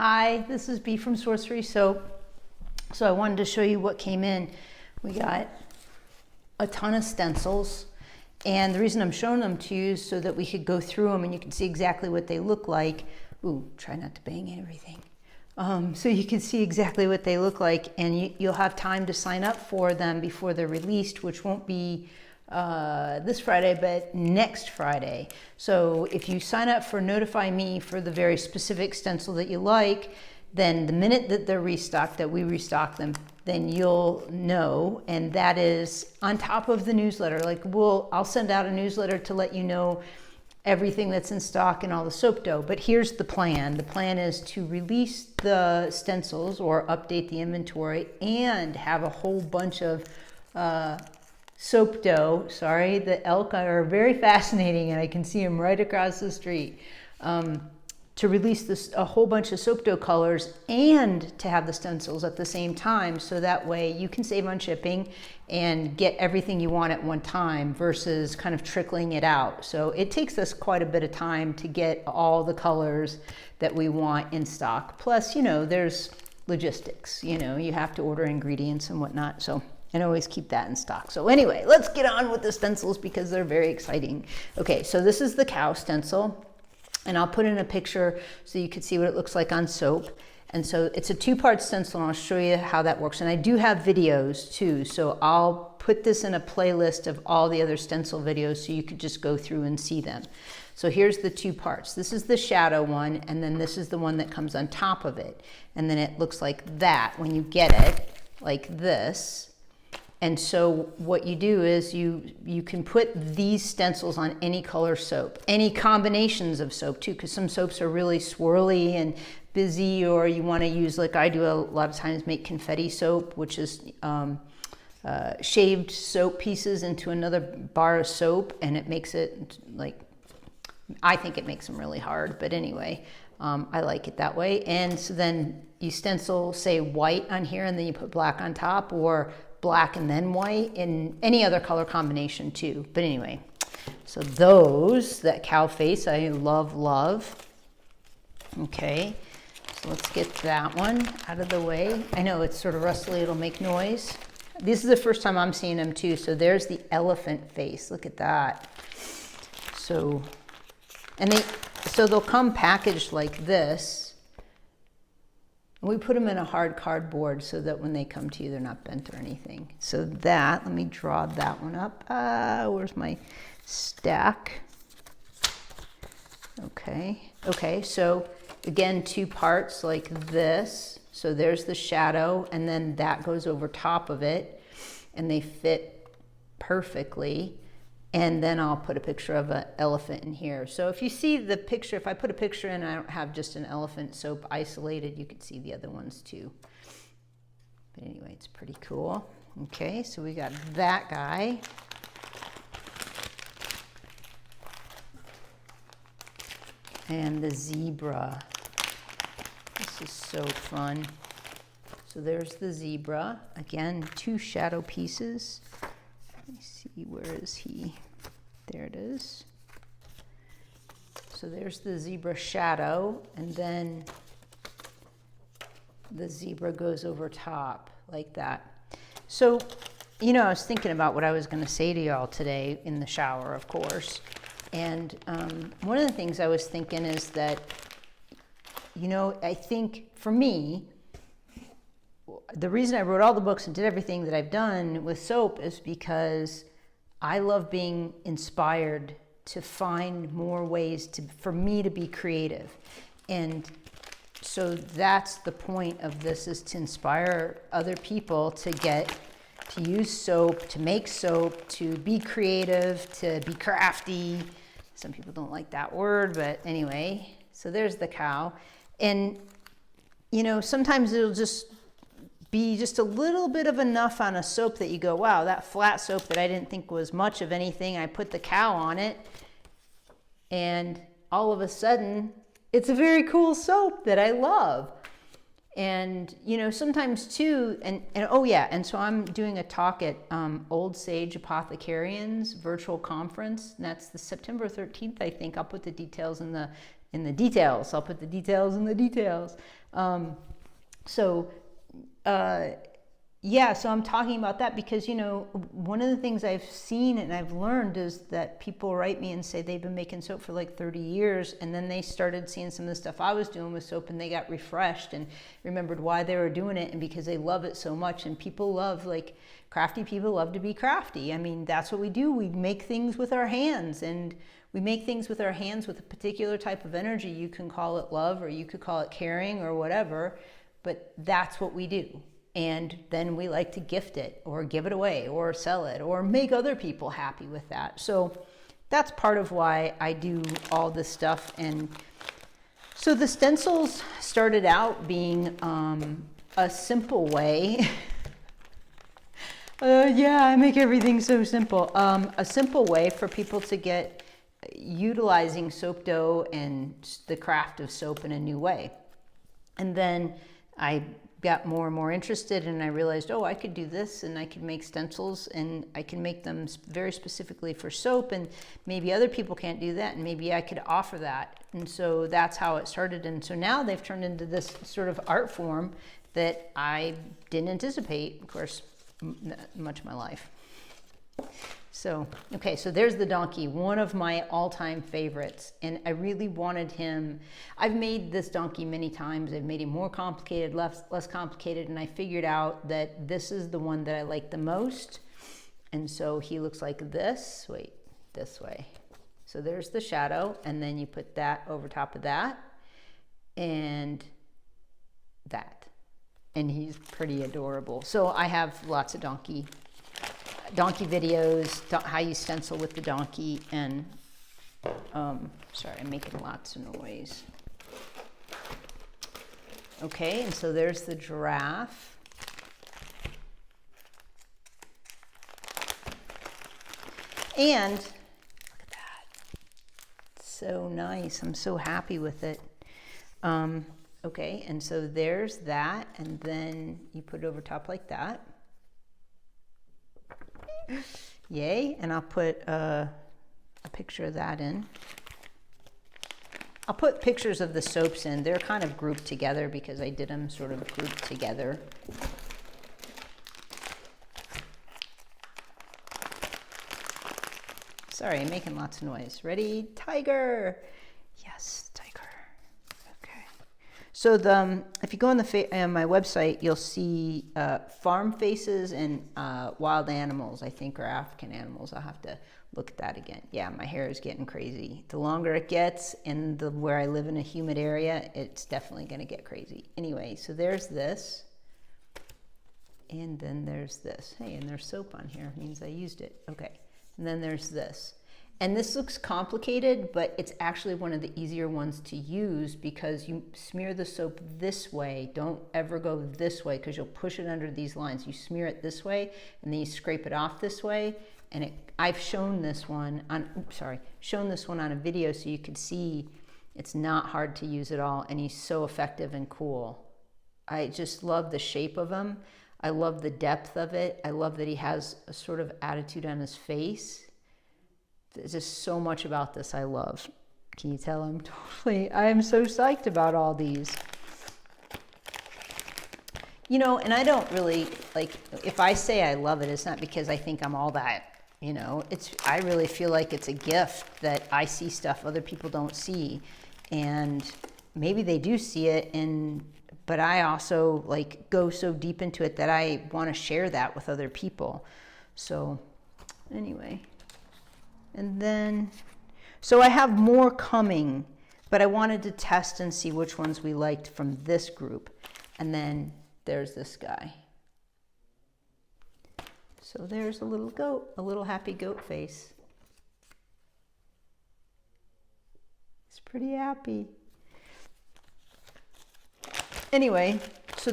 Hi, this is Bea from Sorcery Soap. So I wanted to show you what came in. We got a ton of stencils, and the reason I'm showing them to you is so that we could go through them and you can see exactly what they look like. Ooh, try not to bang everything. So you can see exactly what they look like, and you'll have time to sign up for them before they're released, which won't be this Friday, but next Friday. So if you sign up for Notify Me for the very specific stencil that you like, then the minute that they're restocked, that we restock them, then you'll know. And that is on top of the newsletter. Like I'll send out a newsletter to let you know everything that's in stock and all the soap dough. But here's the plan. The plan is to release the stencils or update the inventory and have a whole bunch of soap dough. Sorry, the elk are very fascinating and I can see them right across the street. To release a whole bunch of soap dough colors and to have the stencils at the same time, so that way you can save on shipping and get everything you want at one time versus kind of trickling it out. So it takes us quite a bit of time to get all the colors that we want in stock. Plus, there's logistics, you have to order ingredients and whatnot. So and always keep that in stock. So anyway, let's get on with the stencils because they're very exciting. Okay, so this is the cow stencil, and I'll put in a picture so you can see what it looks like on soap. And so it's a two-part stencil, and I'll show you how that works. And I do have videos too, so I'll put this in a playlist of all the other stencil videos so you could just go through and see them. So here's the two parts. This is the shadow one, and then this is the one that comes on top of it. And then it looks like that when you get it, like this. And so what you do is you can put these stencils on any color soap, any combinations of soap too, because some soaps are really swirly and busy, or you want to use, like I do a lot of times, make confetti soap, which is shaved soap pieces into another bar of soap, and it makes it I think it makes them really hard, but anyway, I like it that way. And so then you stencil, say, white on here, and then you put black on top, or black and then white, in any other color combination too. But anyway, so that cow face, I love. Okay, so let's get that one out of the way. I know it's sort of rustly, it'll make noise. This is the first time I'm seeing them too. So there's the elephant face, look at that. So they'll come packaged like this. We put them in a hard cardboard so that when they come to you, they're not bent or anything. So let me draw that one up. Where's my stack? Okay, so again, two parts like this. So there's the shadow, and then that goes over top of it, and they fit perfectly. And then I'll put a picture of an elephant in here. So if you see the picture, if I put a picture in, I don't have just an elephant soap isolated, you can see the other ones too. But anyway, it's pretty cool. Okay, so we got that guy. And the zebra. This is so fun. So there's the zebra. Again, two shadow pieces. Let me see, where is he? There it is. So there's the zebra shadow, and then the zebra goes over top like that. So, I was thinking about what I was going to say to y'all today in the shower, of course. And one of the things I was thinking is that, I think for me, the reason I wrote all the books and did everything that I've done with soap is because I love being inspired to find more ways for me to be creative. And so that's the point of this, is to inspire other people to use soap, to make soap, to be creative, to be crafty. Some people don't like that word, but anyway, so there's the cow. And, sometimes it'll just be just a little bit of enough on a soap that you go, wow, that flat soap that I didn't think was much of anything, I put the cow on it, and all of a sudden, it's a very cool soap that I love. And, sometimes too, and so I'm doing a talk at Old Sage Apothecarians virtual conference, and that's the September 13th, I think. I'll put the details in the details. I'll put the details in the details. So, yeah, so I'm talking about that because, you know, one of the things I've seen and I've learned is that people write me and say they've been making soap for like 30 years, and then they started seeing some of the stuff I was doing with soap, and they got refreshed and remembered why they were doing it, and because they love it so much. And people love, like, crafty people love to be crafty. I mean, that's what we do. We make things with our hands, and we make things with our hands with a particular type of energy. You can call it love, or you could call it caring, or whatever, but that's what we do. And then we like to gift it or give it away or sell it or make other people happy with that. So that's part of why I do all this stuff. And so the stencils started out being a simple way. Yeah, I make everything so simple. A simple way for people to get utilizing soap dough and the craft of soap in a new way. And then I got more and more interested, and I realized, oh, I could do this, and I could make stencils, and I can make them very specifically for soap, and maybe other people can't do that, and maybe I could offer that. And so that's how it started. And so now they've turned into this sort of art form that I didn't anticipate, of course, much of my life. So, okay, so there's the donkey, one of my all-time favorites, and I really wanted him. I've made this donkey many times. I've made him more complicated, less complicated, and I figured out that this is the one that I like the most. And so he looks like this. Wait, this way. So there's the shadow, and then you put that over top of that, and that. And he's pretty adorable. So I have lots of donkey videos, how you stencil with the donkey, and sorry, I'm making lots of noise. Okay, and so there's the giraffe. And look at that. It's so nice. I'm so happy with it. Okay, and so there's that, and then you put it over top like that. Yay, and I'll put a picture of that in. I'll put pictures of the soaps in. They're kind of grouped together because I did them sort of grouped together. Sorry, I'm making lots of noise. Ready? Tiger! Yes, tiger. Okay. So if you go on my website, you'll see farm faces and wild animals, I think, or African animals. I'll have to look at that again. Yeah, my hair is getting crazy. The longer it gets, and where I live in a humid area, it's definitely going to get crazy. Anyway, so there's this. And then there's this. Hey, and there's soap on here. It means I used it. Okay. And then there's this. And this looks complicated, but it's actually one of the easier ones to use because you smear the soap this way. Don't ever go this way because you'll push it under these lines. You smear it this way, and then you scrape it off this way. And I've shown this one on, shown this one on a video so you could see it's not hard to use at all, and he's so effective and cool. I just love the shape of him. I love the depth of it. I love that he has a sort of attitude on his face. There's just so much about this I love. Can you tell I am so psyched about all these. You know, and I don't really, like, if I say I love it, it's not because I think I'm all that, you know. I really feel like it's a gift that I see stuff other people don't see. And maybe they do see it, but I also, like, go so deep into it that I want to share that with other people. So, anyway. And then, so I have more coming, but I wanted to test and see which ones we liked from this group. And then there's this guy. So there's a little goat, a little happy goat face. It's pretty happy. Anyway, so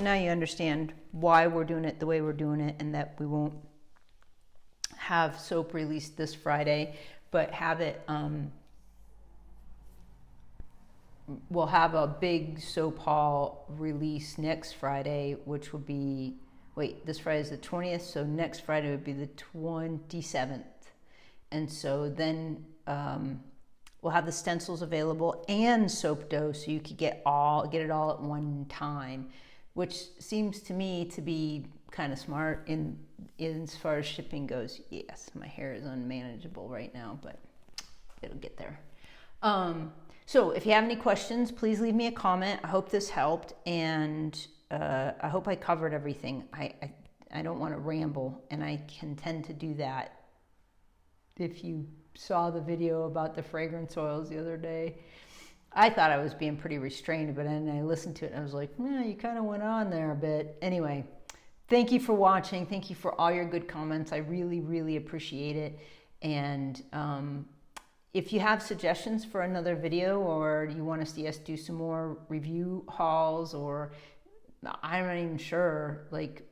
now you understand why we're doing it the way we're doing it, and that we won't have soap released this Friday, but have it, we'll have a big soap haul release next Friday, which will be, this Friday is the 20th, so next Friday would be the 27th. And so then we'll have the stencils available and soap dough, so you could get it all at one time, which seems to me to be kind of smart in as far as shipping goes. Yes, my hair is unmanageable right now, but it'll get there. So if you have any questions, please leave me a comment. I hope this helped, and I hope I covered everything. I don't want to ramble, and I can tend to do that. If you saw the video about the fragrance oils the other day, I thought I was being pretty restrained, but then I listened to it and I was like, you kind of went on there a bit. Anyway, thank you for watching. Thank you for all your good comments. I really, really appreciate it. And if you have suggestions for another video, or you want to see us do some more review hauls, or I'm not even sure, like,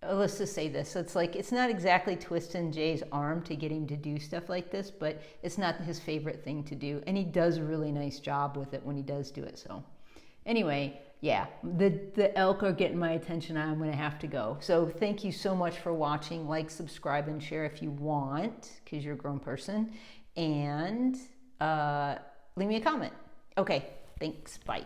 let's just say this. So it's like, it's not exactly twisting Jay's arm to get him to do stuff like this, but it's not his favorite thing to do. And he does a really nice job with it when he does do it. So anyway, yeah, the elk are getting my attention. I'm going to have to go. So thank you so much for watching. Like, subscribe, and share if you want, because you're a grown person. And leave me a comment. Okay, thanks. Bye.